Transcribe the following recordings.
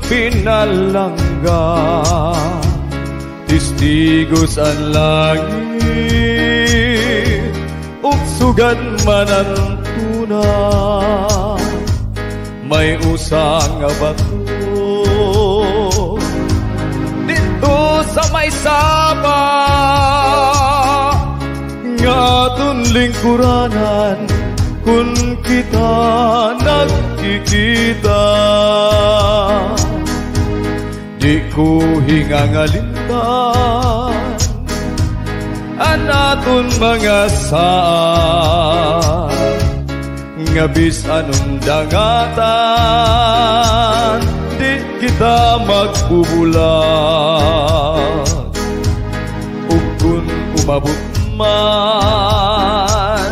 pinalangga, testigos ang langit, uksugan man ang tuna, may usang nga bato dito sa may saba, nga atong lingkuranan kung kita nagkikita. Di ko hingangalintan ang aton mga saan, nga bis anong dangatan di kita magbubulag. Ug kung umabot man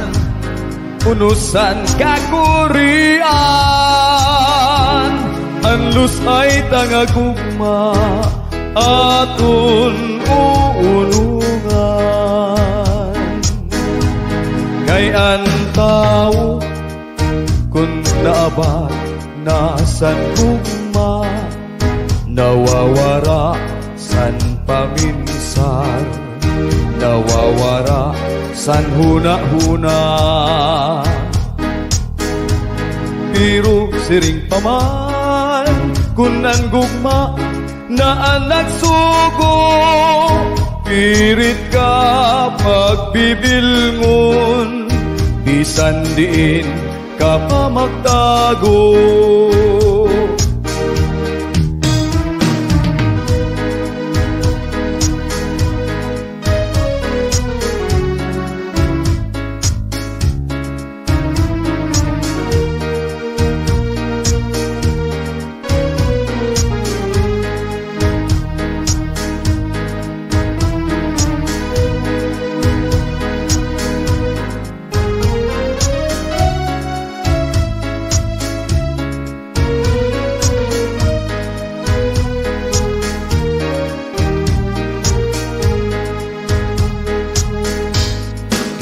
unusan kakurian, anlus ay tangagugma aton uunungan. Kay ang tao kung naabot nasan gugma, nawawara san paminsan, nawawara san huna-huna. Pero siring paman kung ang gugma na ang nagsugo, pirit ka pagbibilngon, bisan diin ka pa magtago.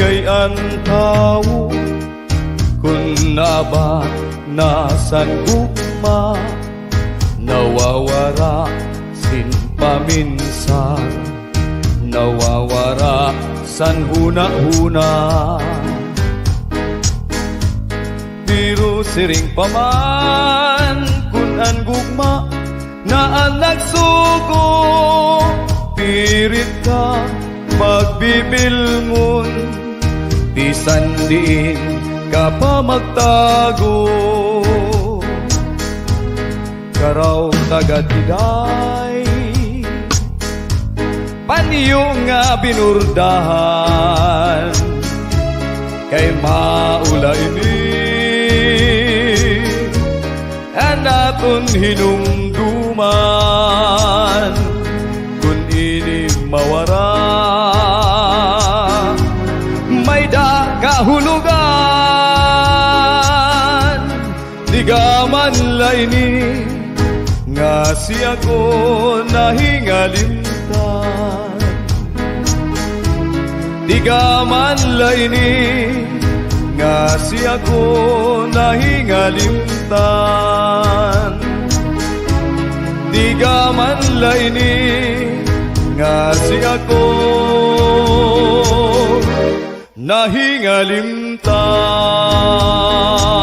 Kay ang tao kung naabot nasan gugma, nawawara sin paminsan, nawawara san huna-huna. Pero siring paman kung ang gugma na ang nagsugo, pirit ka magbibilngon, bisan diin ka pa magtago. Karaw tagadiday paniyo nga binurdahan, kay maula ini ang aton hinumduman. Kung ini mawara may da kahulugan, di gaman laini nga siya ko nahingalimtan. Di gaman laini nga siya ko nahingalimtan. Di gaman laini nga siya ko nahingalimtan.